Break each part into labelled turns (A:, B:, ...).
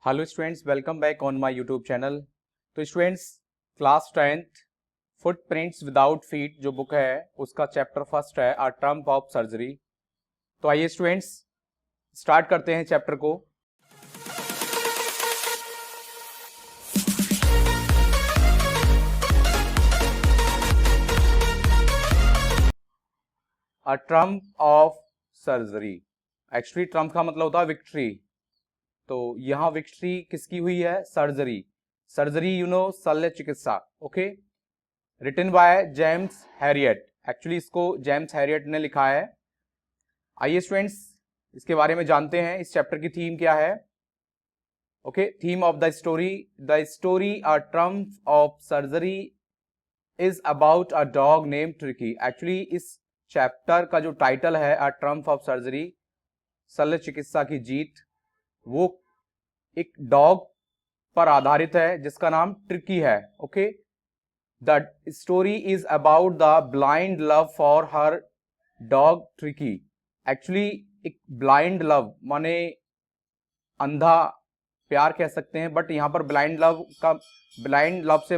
A: Hello students, welcome back on my YouTube channel. तो students, class 10th footprints without feet जो book है उसका chapter first है अ triumph of surgery. तो आइए स्टूडेंट्स स्टार्ट करते हैं चैप्टर को। A triumph of surgery, actually triumph का मतलब होता है विक्ट्री। तो यहाँ विक्ट्री किसकी हुई है? सर्जरी। सर्जरी शल्य चिकित्सा। Okay, written by James Herriot. Actually इसको जेम्स हैरियट ने लिखा है। आइए स्टूडेंट्स इसके बारे में जानते हैं। इस चैप्टर की थीम क्या है? Okay, theme of the story a triumph of surgery is about a dog name tricky. Actually इस चैप्टर का जो टाइटल है अ ट्रम्प ऑफ सर्जरी, शल्य चिकित्सा की जीत, वो एक डॉग पर आधारित है जिसका नाम ट्रिकी है। Okay, the story is about the blind love for her dog tricky. Actually एक ब्लाइंड लव माने अंधा प्यार कह सकते हैं, बट यहां पर ब्लाइंड लव से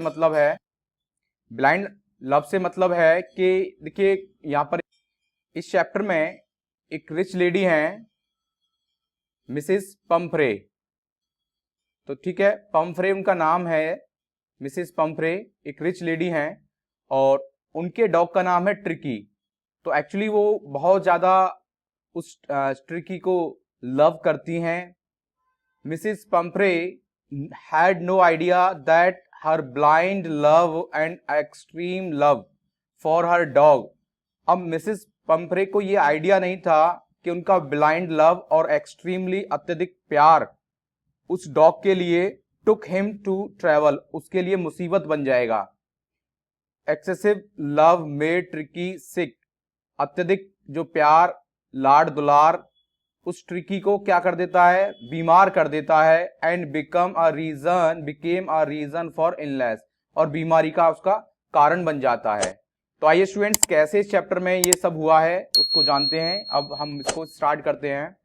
A: मतलब है कि देखिए यहां पर इस चैप्टर में एक रिच लेडी हैं, मिसिस पम्फ्रे। तो ठीक है, पम्फ्रे उनका नाम है, मिसिस पम्फ्रे एक रिच लेडी हैं और उनके डॉग का नाम है ट्रिकी। तो एक्चुअली वो बहुत ज्यादा उस ट्रिकी को लव करती हैं। Mrs Pumphrey had no idea that her blind love and extreme love for her dog. अब मिसिस पम्फ्रे को ये आइडिया नहीं था कि उनका ब्लाइंड लव और एक्सट्रीमली अत्यधिक प्यार उस डॉग के लिए टुक हिम टू ट्रेवल, उसके लिए मुसीबत बन जाएगा। एक्सेसिव लव मेड ट्रिकी सिक। अत्यधिक जो प्यार लाड दुलार उस ट्रिकी को क्या कर देता है? बीमार कर देता है। And became a reason for illness, और बीमारी का उसका कारण बन जाता है। तो आइए स्टूडेंट्स कैसे इस चैप्टर में ये सब हुआ है उसको जानते हैं। अब हम इसको स्टार्ट करते हैं।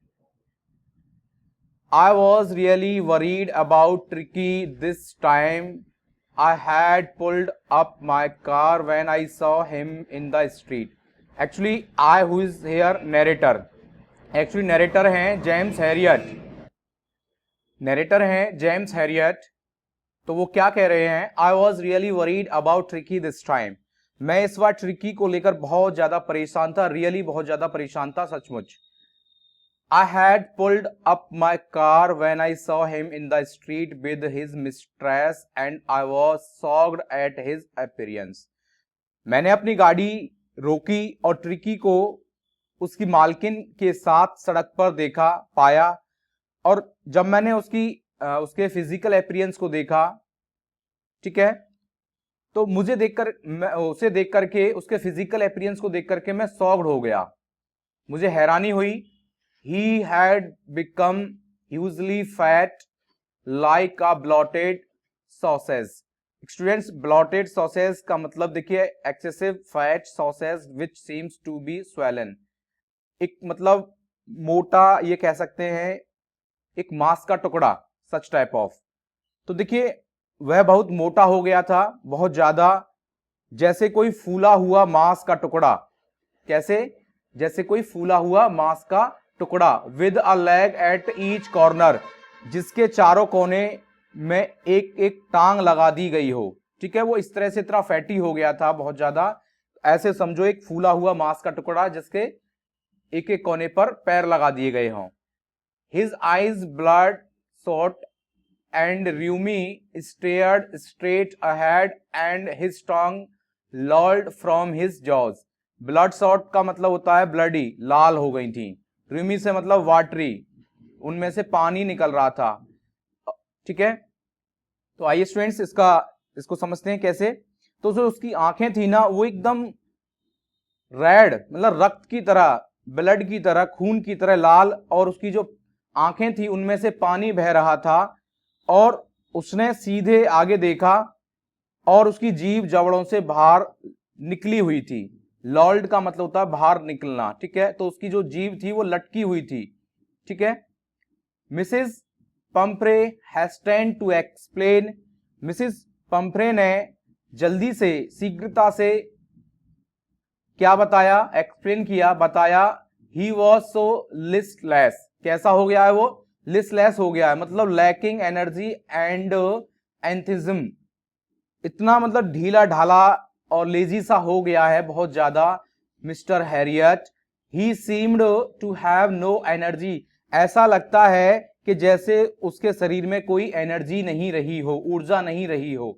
A: I was really worried about Tricky this time. I had pulled up my car when I saw him in the street. Actually, who is here narrator. Actually, narrator हैं जेम्स हैरियट। नरेटर हैं James Harriet. तो वो क्या कह रहे हैं? I was really worried about Tricky this time. मैं इस बार ट्रिकी को लेकर बहुत ज्यादा परेशान था। रियली बहुत ज्यादा परेशान था, सचमुच। I had pulled up my car when I saw him in the street with his mistress and I was shocked at his appearance. मैंने अपनी गाड़ी रोकी और ट्रिकी को उसकी मालकिन के साथ सड़क पर देखा पाया, और जब मैंने उसके फिजिकल अपीयरेंस को देखा, ठीक है, तो उसे देख करके उसके फिजिकल अपीयरेंस को देख करके मैं शॉक्ड हो गया, मुझे हैरानी हुई। He had become hugely fat like a bloated sausage. Students, bloated sausage का मतलब देखिए excessive fat sausage which seems to be swollen. एक मतलब मोटा, ये कह सकते हैं एक मांस का टुकड़ा, such type of। तो देखिए वह बहुत मोटा हो गया था, बहुत ज्यादा, जैसे कोई फूला हुआ मांस का टुकड़ा। कैसे? जैसे कोई फूला हुआ मांस का टुकड़ा। With a leg at each corner, जिसके चारों कोने में एक एक टांग लगा दी गई हो। ठीक है, वो इस तरह से इतना फैटी हो गया था बहुत ज्यादा। ऐसे समझो एक फूला हुआ मांस का टुकड़ा जिसके एक एक कोने पर पैर लगा दिए गए हों। His eyes blood shot and rheumy stared straight ahead and his tongue lolled from his jaws. Blood shot का मतलब होता है ब्लडी, लाल हो गई थी। rheumy से मतलब वाटरी, उनमें से पानी निकल रहा था। ठीक है, तो आइए स्टूडेंट्स इसको समझते हैं कैसे। तो जो उसकी आंखें थी ना, वो एकदम रेड, मतलब रक्त की तरह, ब्लड की तरह, खून की तरह लाल, और उसकी जो आंखें थी उनमें से पानी बह रहा था। और उसने सीधे आगे देखा और उसकी जीभ जबड़ों से बाहर निकली हुई थी। लॉल्ड का मतलब होता है बाहर निकलना। ठीक है, तो उसकी जो जीभ थी वो लटकी हुई थी। ठीक है, Mrs Pumphrey hastened to explain, Mrs Pumphrey ने जल्दी से, शीघ्रता से क्या बताया, एक्सप्लेन किया, बताया। ही वॉज सो लिस्टलेस, कैसा हो गया है वो, लिस्टलेस हो गया है, मतलब लैकिंग एनर्जी एंड एंथिज्म, इतना मतलब ढीला ढाला और लेजी सा हो गया है बहुत ज्यादा Mr Herriot. He seemed to have no energy, ऐसा लगता है कि जैसे उसके शरीर में कोई एनर्जी नहीं रही हो, ऊर्जा नहीं रही हो।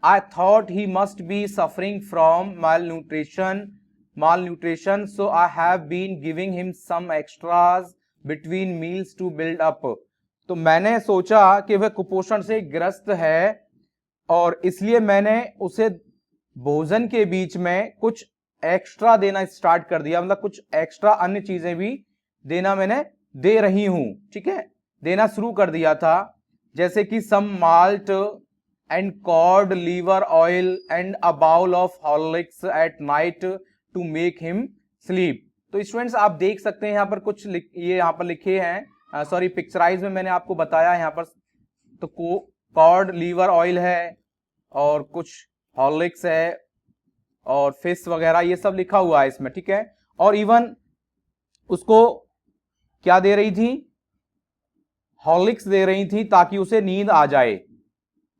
A: I thought he must be suffering from malnutrition, so I have been giving him some extras between meals to build up। तो मैंने सोचा कि वह कुपोषण से ग्रस्त है और इसलिए मैंने उसे भोजन के बीच में कुछ एक्स्ट्रा देना स्टार्ट कर दिया, मतलब कुछ एक्स्ट्रा अन्य चीजें भी देना मैंने दे रही हूं, ठीक है, देना शुरू कर दिया था, जैसे कि some malt and cod liver oil and a bowl of Horlicks at night to make him sleep. तो स्टूडेंट्स आप देख सकते हैं यहाँ पर कुछ ये यहाँ पर लिखे हैं, सॉरी पिक्चराइज में मैंने आपको बताया यहाँ पर, तो कॉर्ड लीवर ऑयल है और कुछ हॉर्लिक्स है और फिश वगैरह ये सब लिखा हुआ है इसमें, ठीक है। और इवन उसको क्या दे रही थी, हॉर्लिक्स दे रही थी ताकि उसे नींद आ जाए,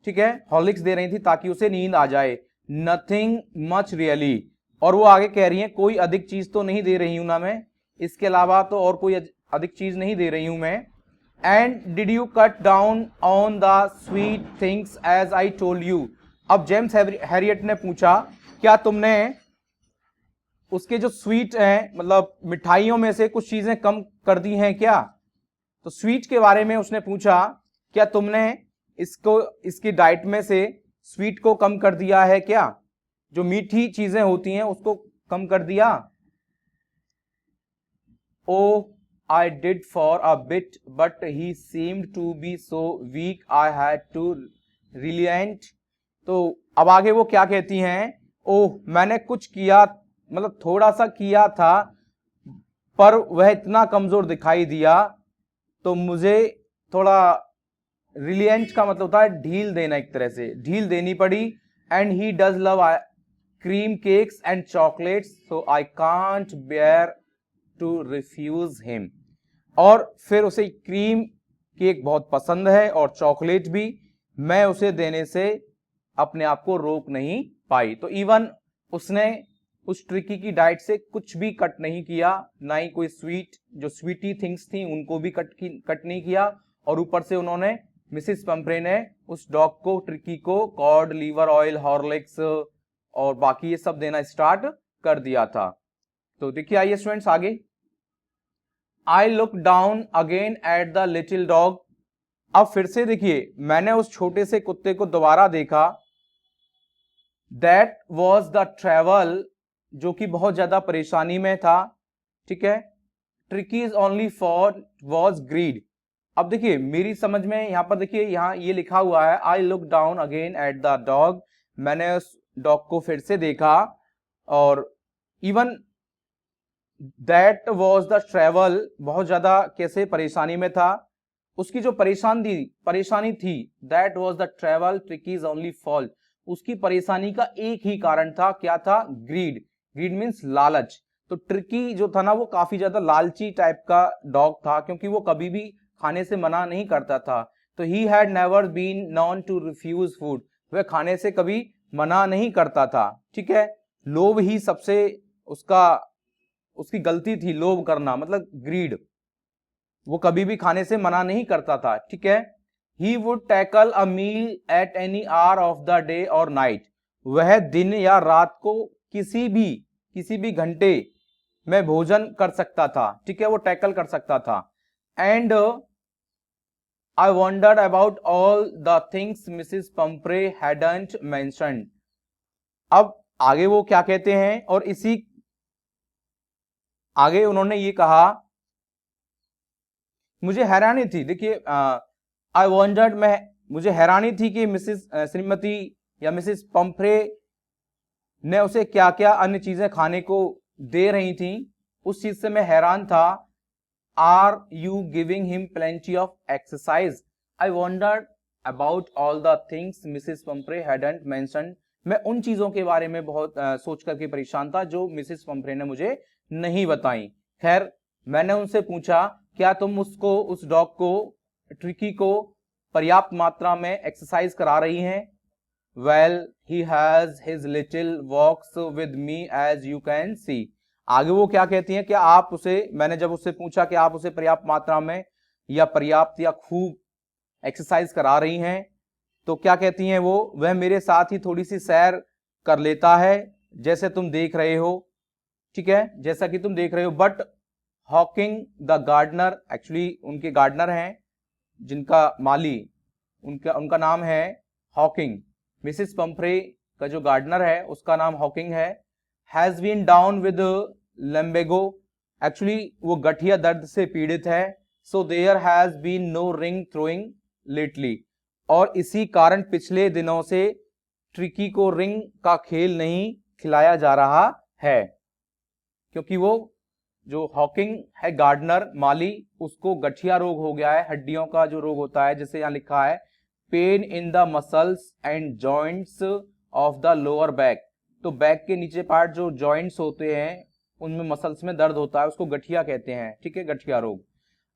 A: ठीक है, हॉर्लिक्स दे रही थी ताकि उसे नींद आ जाए। नथिंग मच रियली, और वो आगे कह रही है कोई अधिक चीज तो नहीं दे रही हूं ना मैं, इसके अलावा तो और कोई अधिक चीज नहीं दे रही हूं मैं। And did you cut down on the sweet things as I told you. अब जेम्स हैरियट ने पूछा क्या तुमने उसके जो स्वीट हैं, मतलब मिठाइयों में से कुछ चीजें कम कर दी हैं क्या। तो स्वीट के बारे में उसने पूछा, क्या तुमने इसको इसकी डाइट में से स्वीट को कम कर दिया है क्या, जो मीठी चीजें होती हैं उसको कम कर दिया। Oh I did for a bit but he seemed to be so weak I had to relent. तो अब आगे वो क्या कहती हैं, ओह मैंने कुछ किया, मतलब थोड़ा सा किया था पर वह इतना कमजोर दिखाई दिया तो मुझे थोड़ा, रिलिएंट का मतलब होता है ढील देना, एक तरह से ढील देनी पड़ी। And he does love cream cakes and chocolates so I can't bear to refuse him. और फिर उसे क्रीम केक बहुत पसंद है और चॉकलेट भी, मैं उसे देने से अपने आप को रोक नहीं पाई। तो इवन उसने उस ट्रिकी की डाइट से कुछ भी कट नहीं किया, ना ही कोई स्वीट जो स्वीटी थिंग्स थी उनको भी कट नहीं किया, और ऊपर से उन्होंने मिसिस पंप्रे ने उस डॉग को, ट्रिकी को कॉर्ड लीवर ऑयल हॉर्लिक्स और बाकी ये सब देना स्टार्ट कर दिया था। तो देखिए आइए स्टूडेंट्स आगे। I look down again at the little dog. अब फिर से देखिए मैंने उस छोटे से कुत्ते को दोबारा देखा। दैट वॉज द ट्रेवल, जो कि बहुत ज्यादा परेशानी में था, ठीक है। Tricki's only fault was greed. अब देखिए मेरी समझ में यहां पर देखिए, यहां ये लिखा हुआ है I look down again at the dog, मैंने उस डॉग को फिर से देखा, और even that was the travel, बहुत ज्यादा कैसे परेशानी में था, उसकी जो परेशानी थी, that was the travel ट्रिकीज only fall, उसकी परेशानी का एक ही कारण था, क्या था, ग्रीड। ग्रीड मीन्स लालच। तो ट्रिकी जो था ना वो काफी ज्यादा लालची टाइप का डॉग था, क्योंकि वो कभी भी खाने से मना नहीं करता था। तो he had never been known to refuse food, वह खाने से कभी मना नहीं करता था, ठीक है। लोभ ही सबसे उसकी गलती थी, लोभ करना मतलब ग्रीड, वो कभी भी खाने से मना नहीं करता था, ठीक है। He would tackle a meal at any hour of the day और नाइट, वह दिन या रात को किसी भी घंटे में भोजन कर सकता था, ठीक है, वो टैकल कर सकता था। And I wondered about all the things Mrs. Pumphrey hadn't mentioned। अब आगे वो क्या कहते हैं, और इसी आगे उन्होंने ये कहा, मुझे हैरानी थी, देखिए आई वॉन्डर्ड, मुझे हैरानी थी कि श्रीमती या मिसिस पंफ्रे ने उसे क्या क्या अन्य चीजें खाने को दे रही थी, उस चीज से मैं हैरान था। Are you giving him plenty of exercise, I wondered about all the things Mrs Pumphrey hadn't mentioned. मैं उन चीजों के बारे में बहुत सोच करके परेशान था जो मिसेस पंपरे ने मुझे नहीं बताई। खैर मैंने उनसे पूछा, क्या तुम उसको, उस डॉग को, ट्रिकी को पर्याप्त मात्रा में एक्सरसाइज करा रही हैं? Well he has his little walks with me as you can see. आगे वो क्या कहती हैं, क्या आप उसे, मैंने जब उससे पूछा कि आप उसे पर्याप्त मात्रा में या पर्याप्त या खूब एक्सरसाइज करा रही हैं, तो क्या कहती हैं वो, वह मेरे साथ ही थोड़ी सी सैर कर लेता है जैसे तुम देख रहे हो। ठीक है, जैसा कि तुम देख रहे हो। बट हॉकिंग द गार्डनर, एक्चुअली उनके गार्डनर हैं जिनका माली, उनका नाम है हॉकिंग। मिसिस पंफ्रे का जो गार्डनर है उसका नाम हॉकिंग है। Has been down with lumbago, actually वो गठिया दर्द से पीड़ित है। So there has been no ring throwing lately, और इसी कारण पिछले दिनों से ट्रिकी को रिंग का खेल नहीं खिलाया जा रहा है, क्योंकि वो जो हॉकिंग है गार्डनर माली, उसको गठिया रोग हो गया है, हड्डियों का जो रोग होता है, जैसे यहां लिखा है pain in the muscles and joints of the lower back. तो बैक के नीचे पार्ट जो जॉइंट्स होते हैं उनमें मसल्स में दर्द होता है, उसको गठिया कहते हैं। ठीक है, गठिया रोग।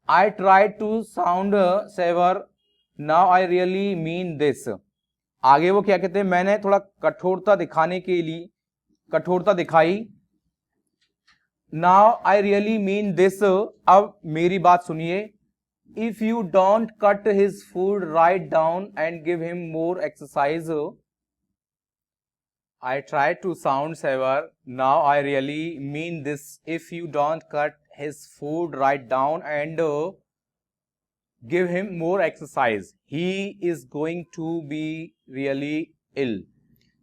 A: I try to sound severe, now I really mean this. आगे वो क्या कहते हैं, मैंने थोड़ा कठोरता दिखाने के लिए कठोरता दिखाई। Now I really mean this, अब मेरी बात सुनिए। If you don't cut his food write down and give him more exercise, I try to sound severe. Now I really mean this. If you don't cut his food right down and give him more exercise, he is going to be really ill.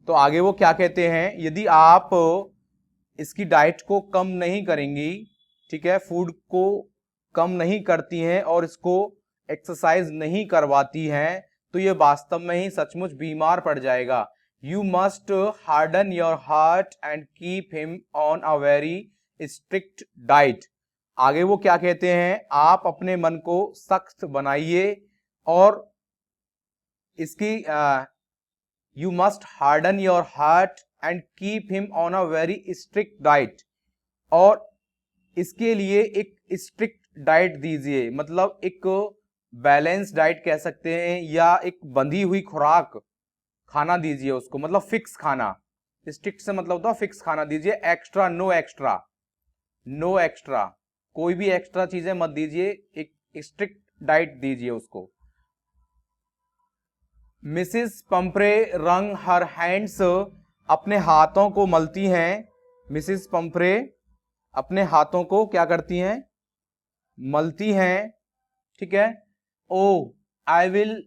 A: तो आगे वो क्या कहते हैं, यदि आप इसकी diet को कम नहीं करेंगी, ठीक है, फूड को कम नहीं करती हैं और इसको एक्सरसाइज नहीं करवाती हैं, तो ये वास्तव में ही सचमुच बीमार पड़ जाएगा। You must harden your heart and keep him on a very strict diet. आगे वो क्या कहते हैं, आप अपने मन को सख्त बनाइए और इसकी you must harden your heart and keep him on a very strict diet, और इसके लिए एक स्ट्रिक्ट डाइट दीजिए, मतलब एक बैलेंस डाइट कह सकते हैं, या एक बंधी हुई खुराक खाना दीजिए उसको, मतलब फिक्स खाना। स्ट्रिक्ट से मतलब होता है फिक्स खाना दीजिए, extra no extra, no extra, कोई भी एक्स्ट्रा चीजें मत दीजिए, एक स्ट्रिक्ट डाइट दीजिए उसको। मिसिस पंपरे रंग हर हैंड्स, अपने हाथों को मलती हैं। मिसिस पंपरे अपने हाथों को क्या करती हैं, मलती हैं। ठीक है। Oh I will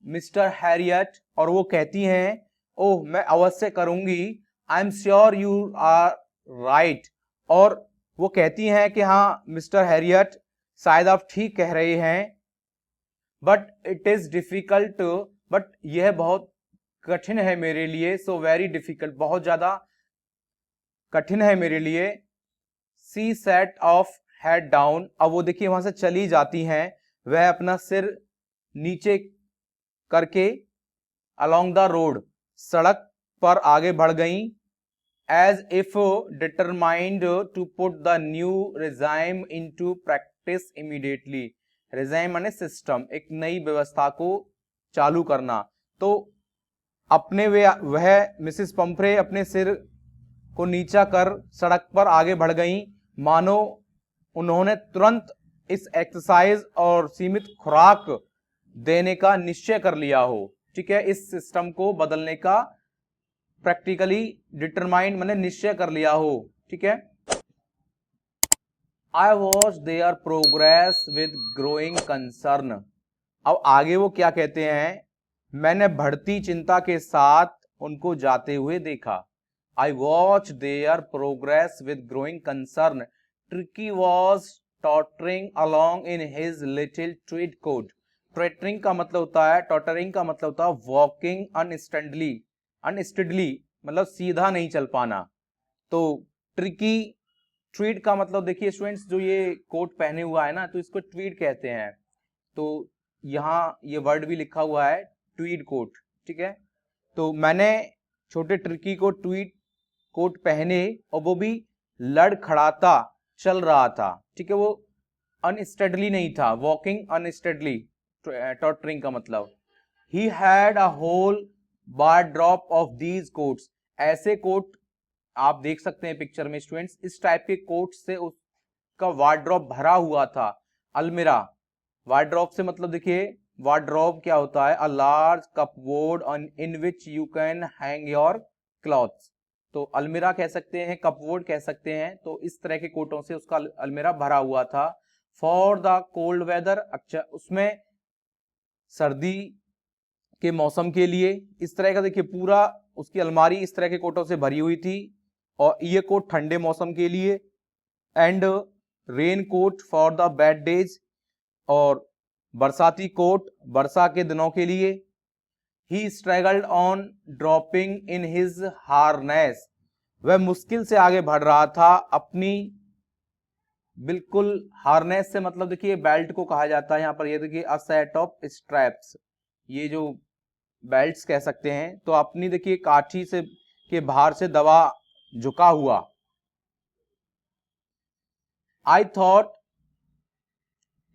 A: Mr Herriot, और वो कहती हैं, ओह मैं अवश्य करूंगी, I am sure you are right, और वो कहती हैं कि हाँ मिस्टर हैरियट, शायद आप ठीक कह रहे हैं। But it is difficult, but यह बहुत कठिन है मेरे लिए। सो वेरी डिफिकल्ट, बहुत ज्यादा कठिन है मेरे लिए। सी सेट ऑफ हेड डाउन, अब वो देखिए वहां से चली जाती हैं, वह अपना सिर नीचे करके अलोंग द रोड, सड़क पर आगे बढ़ गई। As if determined to put the new regime into practice immediately. Regime माने सिस्टम, एक नई व्यवस्था को चालू करना। तो अपने वह मिसिस पंपरे अपने सिर को नीचा कर सड़क पर आगे बढ़ गई, मानो उन्होंने तुरंत इस एक्सरसाइज और सीमित खुराक देने का निश्चय कर लिया हो। ठीक है, इस सिस्टम को बदलने का प्रैक्टिकली डिटरमाइंड मैंने निश्चय कर लिया हो। ठीक है। आई watch their progress with growing concern, अब आगे वो क्या कहते हैं, मैंने बढ़ती चिंता के साथ उनको जाते हुए देखा। I watch their progress with growing concern, Tricki was tottering along in his little tweed coat. Tottering का मतलब होता है, टॉटरिंग का मतलब होता है वॉकिंग अनस्टेडली, अनस्टेडली मतलब सीधा नहीं चल पाना। तो ट्रिकी, ट्वीड का मतलब देखिए स्टूडेंट्स, जो ये कोट पहने हुआ है ना, तो इसको ट्वीड कहते हैं। तो यहाँ ये वर्ड भी लिखा हुआ है ट्वीड कोट, ठीक है। तो मैंने छोटे ट्रिकी को ट्वीड कोट पहने और वो भी लड़खड़ाता चल रहा था, ठीक है। वो अनस्टेडली नहीं था, वॉकिंग अनस्टेडली, टॉटरिंग का मतलब। He had a whole wardrobe of these coats, ऐसे कोट आप देख सकते हैं पिक्चर में स्टूडेंट्स, इस टाइप के कोट से उसका वार्डरोब भरा हुआ था। अलमीरा, वार्डरोब से मतलब देखिए वार्डरोब क्या होता है, a large cupboard in which you can hang your clothes. तो अलमीरा कह सकते हैं, कपबोर्ड कह सकते हैं। तो इस तरह के कोटों से उसका अलमीरा भरा हुआ था। फॉर द कोल्ड वेदर, अच्छा उसमें सर्दी के मौसम के लिए इस तरह का देखिए पूरा उसकी अलमारी इस तरह के कोटों से भरी हुई थी। और ये कोट ठंडे मौसम के लिए, and rain coat for the bad days, और बरसाती कोट वर्षा के दिनों के लिए। He struggled on dropping in his harness, वह मुश्किल से आगे बढ़ रहा था अपनी, बिल्कुल हार्नेस से मतलब देखिए बेल्ट को कहा जाता है यहाँ पर। ये देखिए अ सेट ऑफ स्ट्रैप्स, ये जो बेल्ट्स कह सकते हैं। तो अपनी देखिए काठी से के भार से दबा झुका हुआ। I thought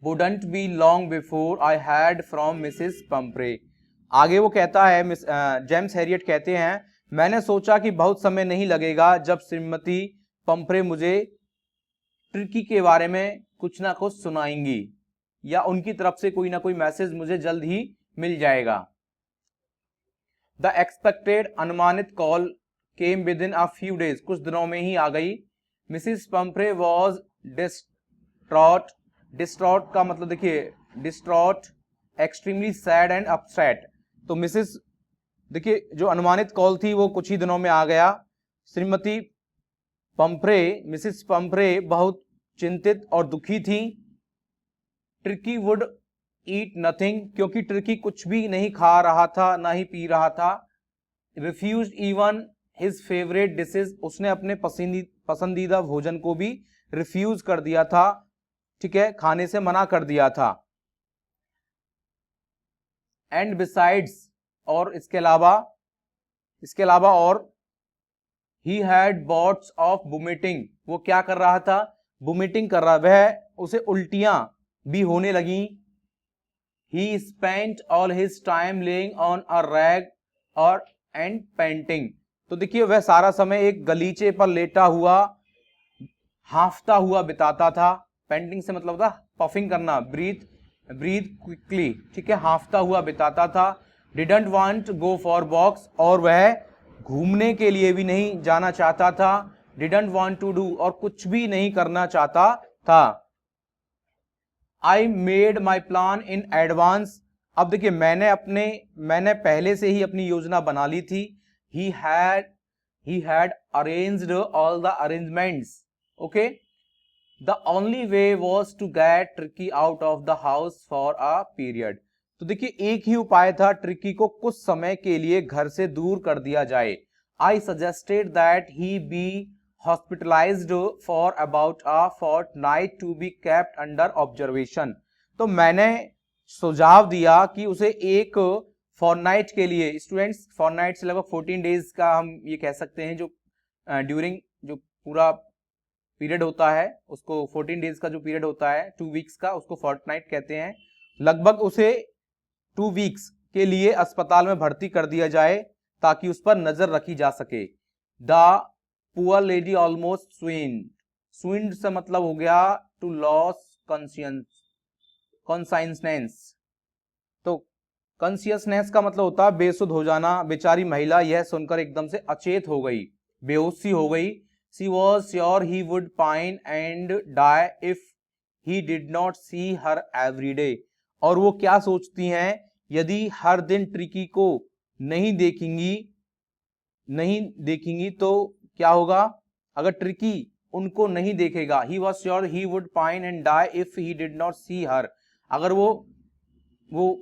A: wouldn't be long before I had from Mrs Pumphrey. आगे वो कहता है, जेम्स हैरियट कहते हैं, मैंने सोचा कि बहुत समय नहीं लगेगा जब श्रीमती पंपरे मुझे ट्रिकी के बारे में कुछ ना कुछ सुनाएंगी, या उनकी तरफ से कोई ना कोई मैसेज मुझे जल्द ही मिल जाएगा। द एक्सपेक्टेड, अनुमानित call came with in a few days, कुछ दिनों में ही आ गई। मिसिस पंपरे वॉज डिस्ट्रॉट, डिस्ट्रॉट का मतलब देखिए distraught, extremely sad and upset. तो मिसिस देखिए जो अनुमानित कॉल थी वो कुछ ही दिनों में आ गया। श्रीमती पंपरे, मिसिस पंपरे बहुत चिंतित और दुखी थी। ट्रिकी वुड ईट नथिंग, क्योंकि ट्रिकी कुछ भी नहीं खा रहा था, ना ही पी रहा था। Refuse even his favourite dishes, उसने अपने पसंदीदा भोजन को भी रिफ्यूज कर दिया था, ठीक है, खाने से मना कर दिया था। एंड बिसाइड्स, और इसके अलावा और he had bots of vomiting, वो क्या कर रहा था, वोमिटिंग कर रहा, वह उसे उल्टियां भी होने लगी। ही spent all his time laying on a rag और एंड पेंटिंग। तो देखिए वह सारा समय एक गलीचे पर लेटा हुआ हांफता हुआ बिताता था। पेंटिंग से मतलब था पफिंग करना, ब्रीथ क्विकली, ठीक है, हांफता हुआ बिताता था। Didn't want go for walks, और वह घूमने के लिए भी नहीं जाना चाहता था। डिडंट वांट टू डू, और कुछ भी नहीं करना चाहता था। I made my plan in advance, अब देखिए मैंने पहले से ही अपनी योजना बना ली थी। He had arranged all the arrangements, okay. The only way was to get Tricki out of the house for a period. तो देखिए एक ही उपाय था, ट्रिकी को कुछ समय के लिए घर से दूर कर दिया जाए। I suggested that he be hospitalised for about a fortnight to be kept under observation. तो मैंने सुझाव दिया कि उसे एक फॉरनाइट के लिए, स्टूडेंट्स फॉरनाइट से लगभग 14 डेज का हम ये कह सकते हैं, जो ड्यूरिंग जो पूरा पीरियड होता है उसको, 14 डेज का जो पीरियड होता है 2 वीक्स का, उसको फोर्टनाइट कहते हैं। लगभग उसे 2 वीक्स के लिए अस्पताल में भर्ती कर दिया जाए ताकि उस पर नजर रखी जा सके। द पुअर लेडी ऑलमोस्ट स्विंड, स्विंड से मतलब हो गया टू लॉस कॉन्साइंसनेस। तो कॉन्सियसनेस का मतलब होता है बेसुध हो जाना। बेचारी महिला यह सुनकर एकदम से अचेत हो गई, बेहोश सी हो गई। She was sure he would pine and die if he did not see her every day। और वो क्या सोचती हैं, यदि हर दिन ट्रिकी को नहीं देखेंगी तो क्या होगा, अगर ट्रिकी उनको नहीं देखेगा। He was sure he would pine and die if he did not see her। अगर वो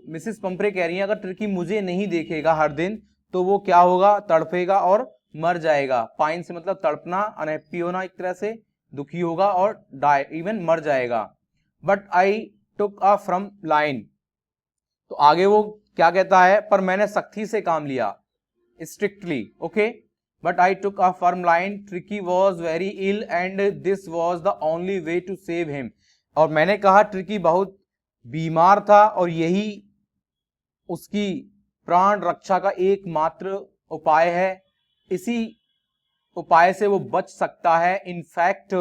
A: मिसेस पंपरे कह रही हैं अगर ट्रिकी मुझे नहीं देखेगा हर दिन तो वो क्या होगा, तड़पेगा और मर जाएगा। पाइन से मतलब तड़पना, अनहैप्पी होना, एक तरह से दुखी होगा, और डाई इवन मर जाएगा। But I took a from line, तो आगे वो क्या कहता है, पर मैंने सख्ती से काम लिया, strictly, okay, but I took a firm line, Tricki was very ill and this was the only way to save him. और मैंने कहा ट्रिकी बहुत बीमार था और यही उसकी प्राण रक्षा का एकमात्र उपाय है, इसी उपाय से वो बच सकता है। इनफैक्ट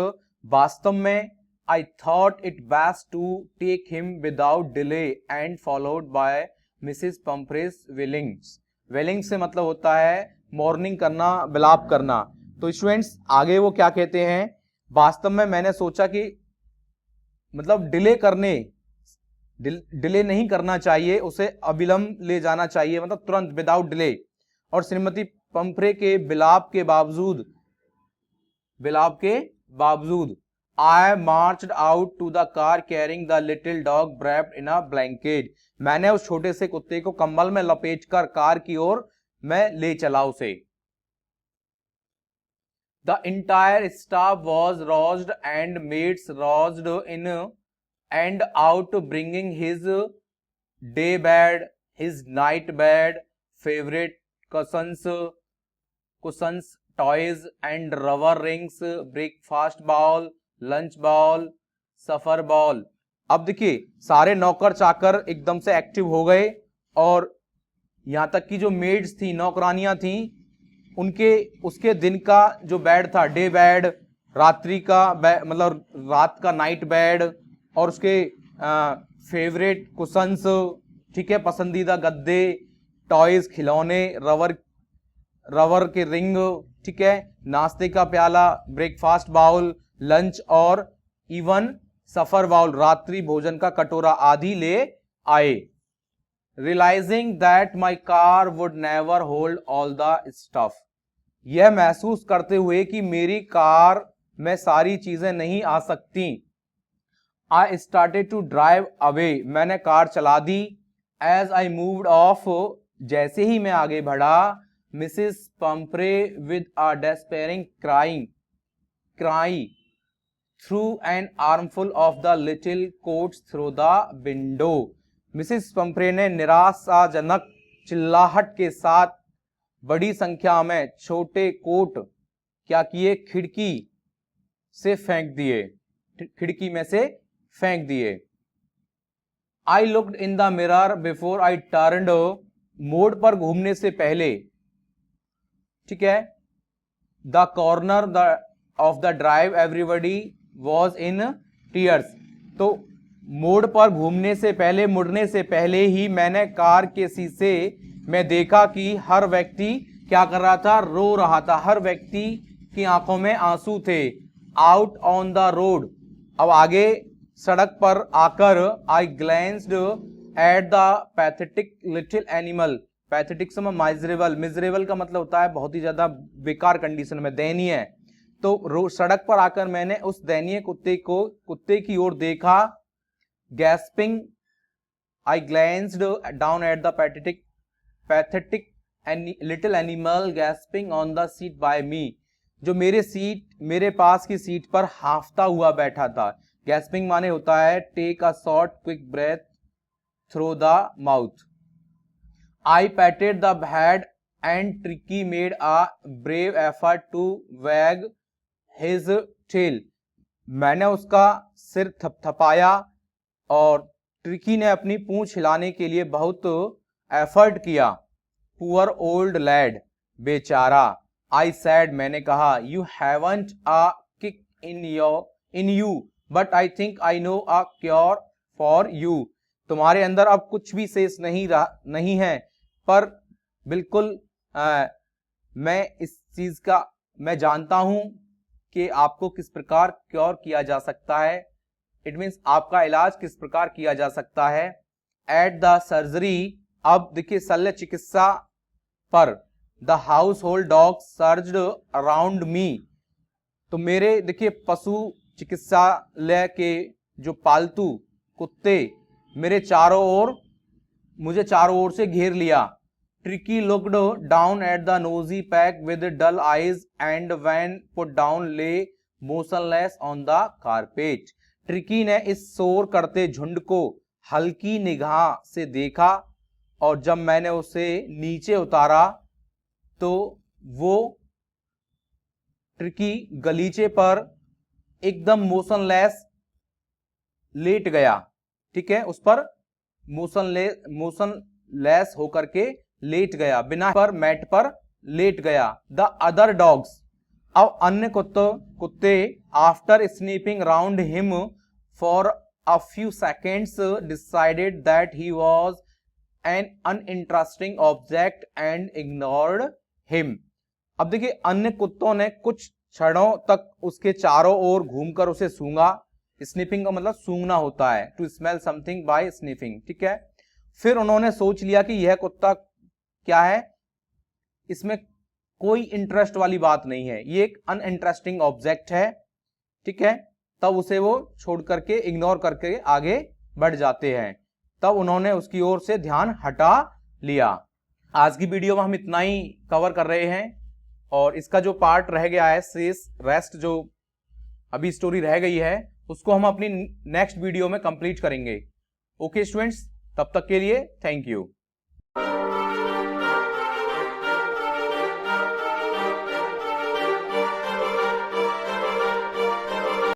A: वास्तव में I thought it best to take him without delay and followed by Mrs Pumphrey's wailings. Wailings से मतलब होता है मॉर्निंग करना, विलाप करना। तो स्टूडेंट्स आगे वो क्या कहते हैं, वास्तव में मैंने सोचा कि मतलब डिले नहीं करना चाहिए, उसे अविलंब ले जाना चाहिए, मतलब तुरंत, विदाउट डिले। और श्रीमती पंफ्रे के विलाप के बावजूद I marched out to the car carrying the little dog wrapped in a blanket. मैंने उस छोटे से कुत्ते को कंबल में लपेटकर कार की ओर मैं ले चला उसे। The entire staff was roused and maids roused in and out, bringing his day bed, his night bed, favorite cushions, toys and rubber rings, breakfast bowl, lunch bowl, suffer ball. अब देखिए सारे नौकर चाकर एकदम से एक्टिव हो गए और यहां तक कि जो मेड्स थी, नौकरानियां थी, उसके दिन का जो बेड था, डे बेड, रात्रि का मतलब रात का नाइट बेड, और उसके फेवरेट कुशंस, ठीक है, पसंदीदा गद्दे, टॉयज, खिलौने, रबर के रिंग, ठीक है, नाश्ते का प्याला, ब्रेकफास्ट बाउल, लंच और इवन सफर बाउल, रात्रि भोजन का कटोरा आदि ले आए। Realizing that my car would never hold all the stuff, यह महसूस करते हुए कि मेरी कार में सारी चीजें नहीं आ सकती, I started to drive away, मैंने कार चला दी। As I moved off, जैसे ही मैं आगे बढ़ा, Mrs. Pumphrey with a despairing cry threw an armful of the little coats through the window, Mrs Pomfrey ने निराशाजनक चिल्लाहट के साथ बड़ी संख्या में छोटे कोट क्या किए, खिड़की में से फेंक दिए। I looked in the mirror before I turned, मोड़ पर घूमने से पहले, ठीक है, the corner of the drive everybody was in tears. तो मोड़ पर घूमने से पहले, मुड़ने से पहले ही मैंने कार के शीशे में देखा कि हर व्यक्ति क्या कर रहा था, रो रहा था, हर व्यक्ति की आंखों में आंसू थे। आउट ऑन द रोड, अब आगे सड़क पर आकर, I glanced at the pathetic little animal, pathetic से मिजरेबल का मतलब होता है बहुत ही ज्यादा बेकार कंडीशन में, दयनीय। तो सड़क पर आकर मैंने उस दयनीय कुत्ते की ओर देखा। Gasping, I glanced down at the pathetic little animal gasping on the seat by me, जो मेरे पास की सीट पर हाफता हुआ बैठा था। Gasping माने होता है take a short quick breath through the mouth. I patted the head and Tricky made a brave effort to wag his tail. मैंने उसका सिर थपथपाया और ट्रिकी ने अपनी पूंछ हिलाने के लिए बहुत एफर्ट किया। पुअर ओल्ड लैड, बेचारा। आई सैड, मैंने कहा, you haven't a kick in you but I think I know a cure for you. तुम्हारे अंदर अब कुछ भी शेष नहीं है, पर बिल्कुल मैं इस चीज का मैं जानता हूं कि आपको किस प्रकार क्योर किया जा सकता है। इट मीन्स आपका इलाज किस प्रकार किया जा सकता है। एट द सर्जरी, अब देखिए शल्य चिकित्सा पर, the house hold dog surged around me, तो मेरे देखिए पशु चिकित्सालय के जो पालतू कुत्ते मुझे चारों ओर से घेर लिया। Tricki looked down at the noisy pack with dull eyes and when put down lay motionless on the carpet. Tricki ने इस शोर करते झुंड को हल्की निगाह से देखा और जब मैंने उसे नीचे उतारा तो वो ट्रिकी गलीचे पर एकदम मोशनलेस लेट गया। ठीक है, उस पर मोशनलेस होकर के लेट गया, बिना पर मैट पर लेट गया। द अदर डॉग्स, अब अन्य कुत्ते after sniffing round him for a few seconds decided that he was an uninteresting object and ignored him. अब देखिए, अन्य कुत्तों ने कुछ क्षणों तक उसके चारों ओर घूमकर उसे सूंघा। स्निफिंग का मतलब सूंघना होता है, to smell something by sniffing. ठीक है, फिर उन्होंने सोच लिया कि यह कुत्ता क्या है, इसमें कोई इंटरेस्ट वाली बात नहीं है, ये एक अनइंटरेस्टिंग ऑब्जेक्ट है। ठीक है, तब उसे वो छोड़ करके, इग्नोर करके आगे बढ़ जाते हैं। तब उन्होंने उसकी ओर से ध्यान हटा लिया। आज की वीडियो में हम इतना ही कवर कर रहे हैं और इसका जो पार्ट रह गया है, शेष रेस्ट जो अभी स्टोरी रह गई है, उसको हम अपनी नेक्स्ट वीडियो में कंप्लीट करेंगे। ओके स्टूडेंट्स, तब तक के लिए थैंक यू।